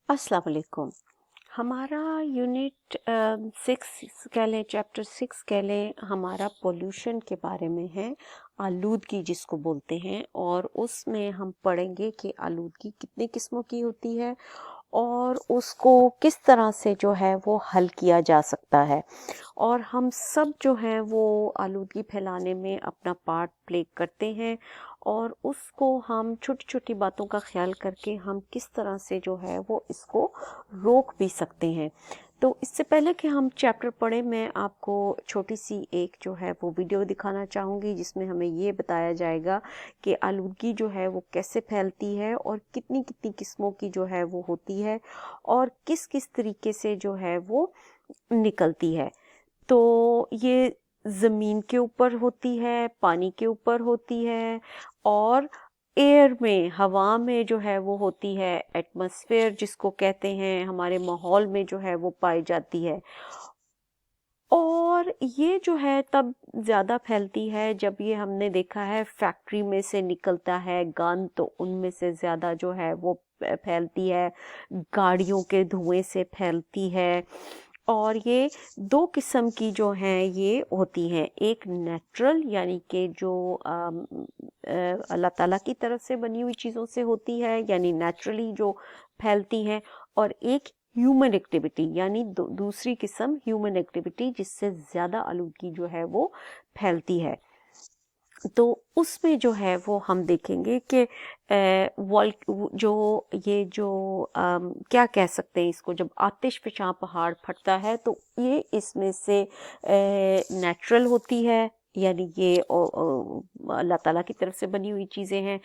अस्सलाम वालेकुम। हमारा यूनिट 6 कह लें, चैप्टर 6 कह लें, हमारा पोल्यूशन के बारे में है, आलूदगी जिसको बोलते हैं। और उसमें हम पढ़ेंगे कि आलूदगी कितने किस्मों की होती है और उसको किस तरह से जो है वो हल किया जा सकता है। और हम सब जो हैं वो आलूदगी फैलाने में अपना पार्ट प्ले करते हैं और उसको हम छोटी छोटी बातों का ख्याल करके हम किस तरह से जो है वो इसको रोक भी सकते हैं। तो इससे पहले कि हम चैप्टर पढ़ें, मैं आपको छोटी सी एक जो है वो वीडियो दिखाना चाहूँगी जिसमें हमें ये बताया जाएगा कि आलूदगी जो है वो कैसे फैलती है और कितनी कितनी किस्मों की जो है वो होती है और किस किस तरीके से जो है वो निकलती है। तो ये ज़मीन के ऊपर होती है, पानी के ऊपर होती है और एयर में, हवा में जो है वो होती है, एटमॉस्फेयर जिसको कहते हैं, हमारे माहौल में जो है वो पाई जाती है। और ये जो है तब ज़्यादा फैलती है जब ये हमने देखा है फैक्ट्री में से निकलता है गंद, तो उनमें से ज़्यादा जो है वो फैलती है, गाड़ियों के धुएं से फैलती है। और ये दो किस्म की जो हैं ये होती हैं, एक नेचुरल यानी कि जो अल्लाह ताला की तरफ से बनी हुई चीज़ों से होती है, यानी नेचुरली जो फैलती हैं, और एक ह्यूमन एक्टिविटी यानी दूसरी किस्म ह्यूमन एक्टिविटी जिससे ज़्यादा आलूदगी जो है वो फैलती है। तो उसमें जो है वो हम देखेंगे कि वॉल जो ये जो क्या कह सकते हैं इसको, जब आतिशफ़शां पहाड़ फटता है तो ये इसमें से नेचुरल होती है, यानी ये अल्लाह ताला की तरफ से बनी हुई चीज़ें हैं,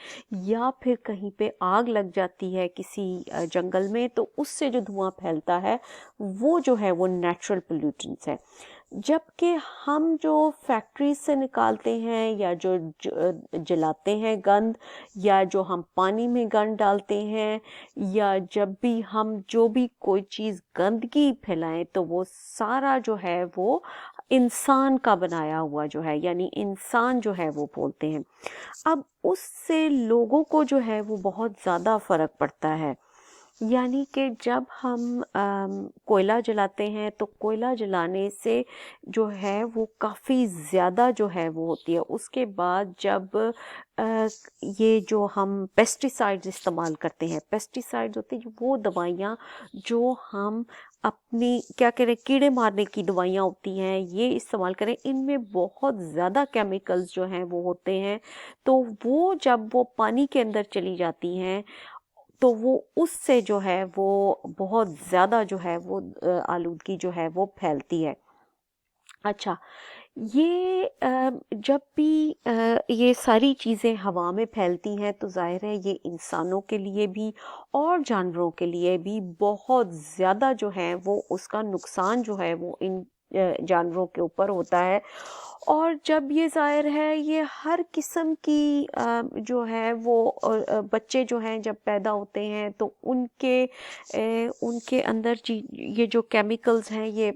या फिर कहीं पे आग लग जाती है किसी जंगल में, तो उससे जो धुआं फैलता है वो जो है वो नेचुरल पोल्यूटेंट्स है। जबकि हम जो फैक्ट्री से निकालते हैं या जो जलाते हैं गंद, या जो हम पानी में गंद डालते हैं, या जब भी हम जो भी कोई चीज़ गंदगी फैलाएं, तो वो सारा जो है वो इंसान का बनाया हुआ जो है, यानी इंसान जो है वो बोलते हैं। अब उससे लोगों को जो है वो बहुत ज़्यादा फ़र्क पड़ता है। यानी कि जब हम कोयला जलाते हैं तो कोयला जलाने से जो है वो काफ़ी ज़्यादा जो है वो होती है। उसके बाद जब ये जो हम पेस्टिसाइड्स इस्तेमाल करते हैं, पेस्टिसाइड्स होते हैं वो दवाइयाँ जो हम अपनी क्या करें, कीड़े मारने की दवाइयाँ होती हैं, ये इस्तेमाल करें, इनमें बहुत ज़्यादा केमिकल्स जो हैं वो होते हैं। तो वो जब वो पानी के अंदर चली जाती हैं तो वो उससे जो है वो बहुत ज़्यादा जो है वो आलूदगी जो है वो फैलती है। अच्छा, ये जब भी ये सारी चीज़ें हवा में फैलती हैं तो ज़ाहिर है ये इंसानों के लिए भी और जानवरों के लिए भी बहुत ज़्यादा जो है वो उसका नुकसान जो है वो इन जानवरों के ऊपर होता है। और जब ये ज़ाहिर है ये हर किस्म की जो है वो बच्चे जो हैं जब पैदा होते हैं तो उनके अंदर ये जो केमिकल्स हैं ये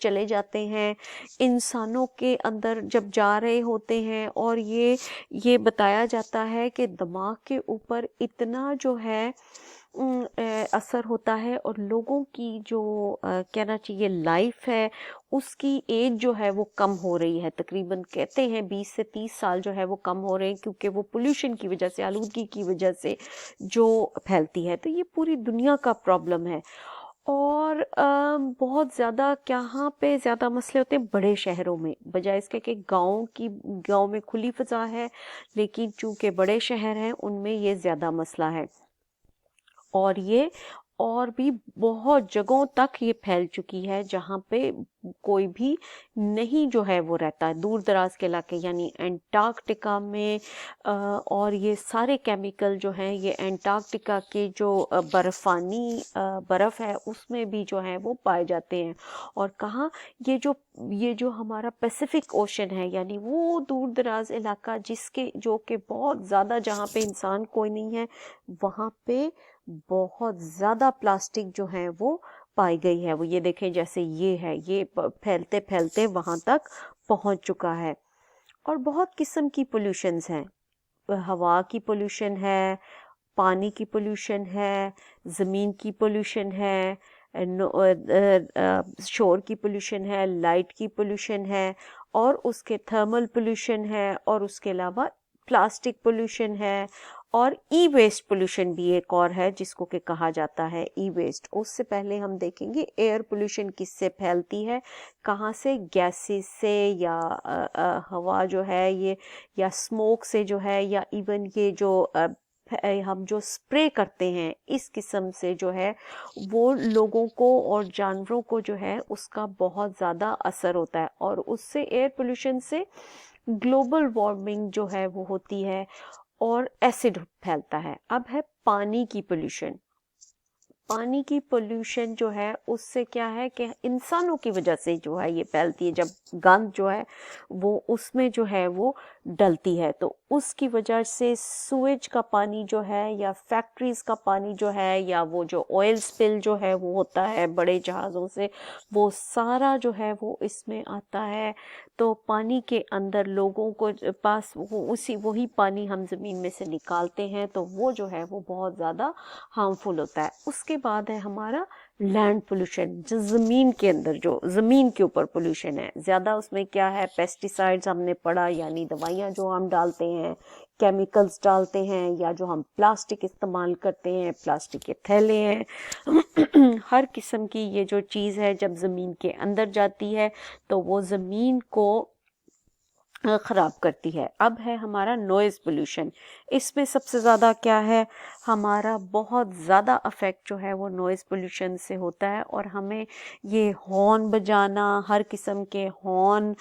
चले जाते हैं इंसानों के अंदर जब जा रहे होते हैं। और ये बताया जाता है कि दिमाग के ऊपर इतना जो है असर होता है, और लोगों की जो कहना चाहिए लाइफ है उसकी एज जो है वो कम हो रही है, तकरीबन कहते हैं 20 से 30 साल जो है वो कम हो रहे हैं, क्योंकि वो पोल्यूशन की वजह से, आलूदगी की वजह से जो फैलती है। तो ये पूरी दुनिया का प्रॉब्लम है। और बहुत ज़्यादा यहाँ पे ज़्यादा मसले होते हैं बड़े शहरों में, बजाय इसके कि गांव में खुली फ़ज़ा है, लेकिन चूंकि बड़े शहर हैं उनमें ये ज़्यादा मसला है। और ये और भी बहुत जगहों तक ये फैल चुकी है जहाँ पे कोई भी नहीं जो है वो रहता है, दूर दराज के इलाके यानी एंटार्कटिका में। और ये सारे केमिकल जो हैं ये एंटार्कटिका के जो बर्फ़ानी बर्फ़ है उसमें भी जो है वो पाए जाते हैं। और कहाँ, ये जो हमारा पैसिफिक ओशन है, यानी वो दूर दराज इलाका जिसके जो कि बहुत ज़्यादा, जहाँ पे इंसान कोई नहीं है, वहाँ पे बहुत ज़्यादा प्लास्टिक जो है वो पाई गई है। वो ये देखें, जैसे ये है, ये फैलते फैलते वहाँ तक पहुँच चुका है। और बहुत किस्म की पोल्यूशंस हैं, हवा की पोल्यूशन है, पानी की पोल्यूशन है, ज़मीन की पोल्यूशन है, शोर की पोल्यूशन है, लाइट की पोल्यूशन है, और उसके थर्मल पोल्यूशन है, और उसके अलावा प्लास्टिक पोल्यूशन है, और ई वेस्ट पोल्यूशन भी एक और है जिसको कि कहा जाता है ई वेस्ट। उससे पहले हम देखेंगे एयर पोल्यूशन किससे फैलती है, कहाँ से, गैसेस से, या हवा जो है ये, या स्मोक से जो है, या इवन ये जो हम जो स्प्रे करते हैं इस किस्म से जो है वो लोगों को और जानवरों को जो है उसका बहुत ज़्यादा असर होता है, और उससे एयर पोल्यूशन से ग्लोबल वार्मिंग जो है वो होती है और एसिड फैलता है। अब है पानी की पोल्यूशन। पानी की पोल्यूशन जो है उससे क्या है कि इंसानों की वजह से जो है ये फैलती है। जब गंद जो है वो उसमें जो है वो डलती है तो उसकी वजह से सुएज का पानी जो है, या फैक्ट्रीज का पानी जो है, या वो जो ऑयल स्पिल जो है वो होता है बड़े जहाज़ों से, वो सारा जो है वो इसमें आता है। तो पानी के अंदर लोगों को पास वही पानी हम ज़मीन में से निकालते हैं, तो वो जो है वो बहुत ज़्यादा हार्मफुल होता है। उसके बाद है हमारा लैंड पोल्यूशन, जो ज़मीन के अंदर, जो ज़मीन के ऊपर पोल्यूशन है ज़्यादा। उसमें क्या है, पेस्टिसाइड्स हमने पढ़ा, यानी दवाइयाँ जो हम डालते हैं, केमिकल्स डालते हैं, या जो हम प्लास्टिक इस्तेमाल करते हैं, प्लास्टिक के थैले हैं हर किस्म की ये जो चीज़ है जब ज़मीन के अंदर जाती है तो वो ज़मीन को ख़राब करती है। अब है हमारा नॉइज़ पोल्यूशन। इसमें सबसे ज़्यादा क्या है, हमारा बहुत ज़्यादा अफेक्ट जो है वो नॉइज़ पोल्यूशन से होता है, और हमें ये हॉर्न बजाना, हर किस्म के हॉर्न,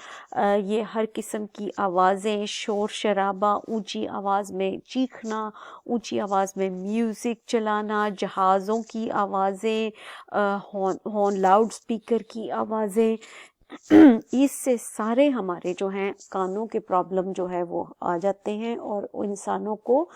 ये हर किस्म की आवाज़ें, शोर शराबा, ऊंची आवाज़ में चीखना, ऊंची आवाज़ में म्यूज़िक चलाना, जहाज़ों की आवाज़ें, हॉर्न, लाउड स्पीकर की आवाज़ें, इससे सारे हमारे जो हैं कानों के प्रॉब्लम जो है वो आ जाते हैं, और इंसानों को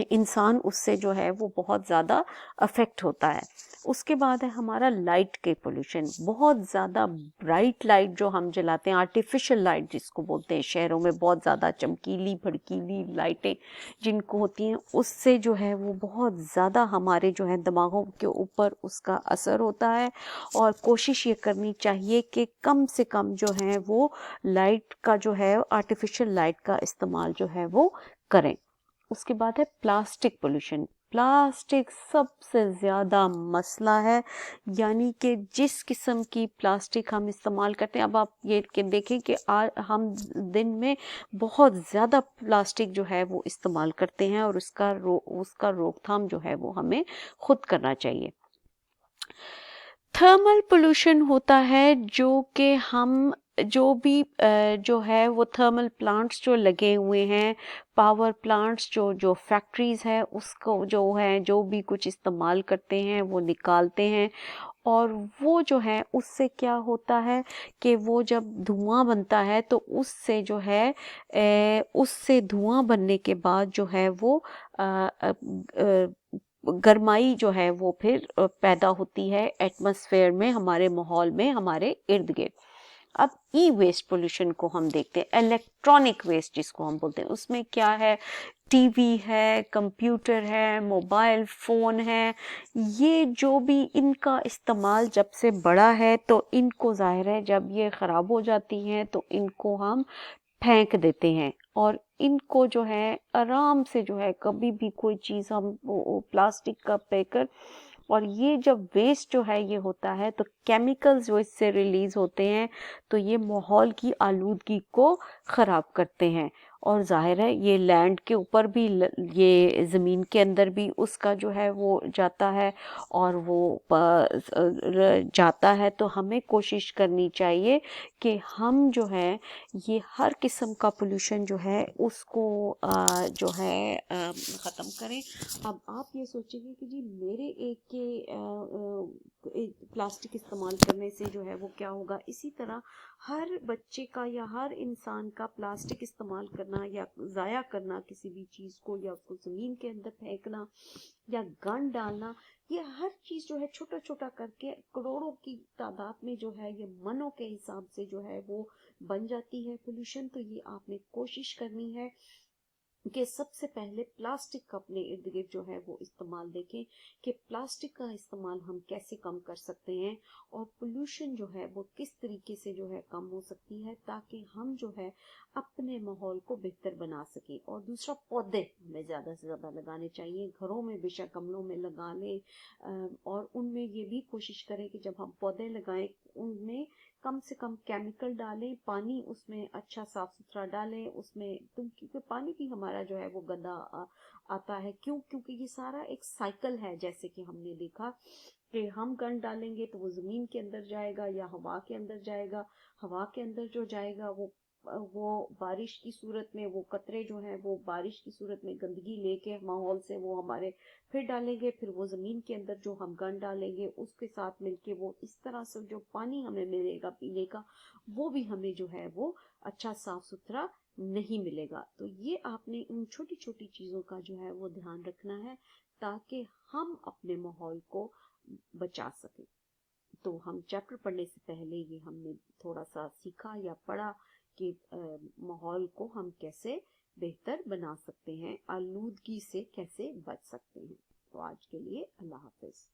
इंसान उससे जो है वो बहुत ज़्यादा अफेक्ट होता है। उसके बाद है हमारा लाइट के पोल्यूशन। बहुत ज़्यादा ब्राइट लाइट जो हम जलाते हैं, आर्टिफिशियल लाइट जिसको बोलते हैं, शहरों में बहुत ज़्यादा चमकीली भड़कीली लाइटें जिनको होती हैं, उससे जो है वो बहुत ज़्यादा हमारे जो है दिमागों के ऊपर उसका असर होता है। और कोशिश ये करनी चाहिए कि कम से कम जो है वो लाइट का जो है, आर्टिफिशियल लाइट का इस्तेमाल जो है वो करें। उसके बाद है प्लास्टिक पोल्यूशन। प्लास्टिक सबसे ज़्यादा मसला है, यानी कि जिस किस्म की प्लास्टिक हम इस्तेमाल करते हैं, अब आप ये कि देखें कि हम दिन में बहुत ज़्यादा प्लास्टिक जो है वो इस्तेमाल करते हैं, और उसका रोकथाम जो है वो हमें खुद करना चाहिए। थर्मल पोल्यूशन होता है जो कि हम जो भी जो है वो थर्मल प्लांट्स जो लगे हुए हैं, पावर प्लांट्स जो जो फैक्ट्रीज है उसको जो है जो भी कुछ इस्तेमाल करते हैं वो निकालते हैं, और वो जो है उससे क्या होता है कि वो जब धुआं बनता है तो उससे जो है उससे धुआं बनने के बाद जो है वो अ, अ, अ, गरमाई जो है वो फिर पैदा होती है एटमॉस्फेयर में, हमारे माहौल में, हमारे इर्द गिर्द। अब ई वेस्ट पोल्यूशन को हम देखते हैं, इलेक्ट्रॉनिक वेस्ट जिसको हम बोलते हैं। उसमें क्या है, टीवी है, कंप्यूटर है, मोबाइल फ़ोन है, ये जो भी इनका इस्तेमाल जब से बढ़ा है तो इनको ज़ाहिर है जब ये ख़राब हो जाती हैं तो इनको हम फेंक देते हैं, और इनको जो है आराम से जो है कभी भी कोई चीज़ हम वो प्लास्टिक का पैकर, और ये जब वेस्ट जो है ये होता है तो केमिकल्स जो इससे रिलीज होते हैं तो ये माहौल की आलूदगी को ख़राब करते हैं, और जाहिर है ये लैंड के ऊपर भी ये ज़मीन के अंदर भी उसका जो है वो जाता है, और वो जाता है तो हमें कोशिश करनी चाहिए कि हम जो है ये हर किस्म का पोल्यूशन जो है उसको जो है ख़त्म करें। अब आप ये सोचेंगे कि जी मेरे एक के प्लास्टिक इस्तेमाल करने से जो है वो क्या होगा। इसी तरह हर बच्चे का या हर इंसान का प्लास्टिक इस्तेमाल करना या ज़ाया करना किसी भी चीज़ को, या उसको ज़मीन के अंदर फेंकना या गंद डालना, ये हर चीज़ जो है छोटा छोटा करके करोड़ों की तादाद में जो है ये मनों के हिसाब से जो है वो बन जाती है पोल्यूशन। तो ये आपने कोशिश करनी है कि सबसे पहले प्लास्टिक का अपने इर्द गिर्द जो है वो इस्तेमाल देखें कि प्लास्टिक का इस्तेमाल हम कैसे कम कर सकते हैं और पोल्यूशन जो है वो किस तरीके से जो है कम हो सकती है, ताकि हम जो है अपने माहौल को बेहतर बना सकें। और दूसरा, पौधे हमें ज़्यादा से ज़्यादा लगाने चाहिए, घरों में बेशक गमलों में लगा लें, और उनमें ये भी कोशिश करें कि जब हम पौधे लगाएं उनमें कम से कम केमिकल डालें, पानी उसमें अच्छा साफ सुथरा डालें उसमें, क्योंकि पानी भी हमारा जो है वो गंदा आता है। क्योंकि ये सारा एक साइकिल है। जैसे कि हमने देखा कि हम गंद डालेंगे तो वो जमीन के अंदर जाएगा या हवा के अंदर जाएगा, हवा के अंदर जो जाएगा वो बारिश की सूरत में, वो कतरे जो है वो बारिश की सूरत में गंदगी लेके माहौल से वो हमारे फिर डालेंगे, फिर वो जमीन के अंदर जो हम गंद डालेंगे उसके साथ मिलके वो इस तरह से जो पानी हमें मिलेगा पीने का, वो भी हमें जो है वो अच्छा साफ सुथरा नहीं मिलेगा। तो ये आपने इन छोटी छोटी चीजों का जो है वो ध्यान रखना है, ताकि हम अपने माहौल को बचा सके। तो हम चैप्टर पढ़ने से पहले ये हमने थोड़ा सा सीखा या पढ़ा कि माहौल को हम कैसे बेहतर बना सकते हैं, आलूदगी से कैसे बच सकते हैं। तो आज के लिए अल्लाह हाफिज।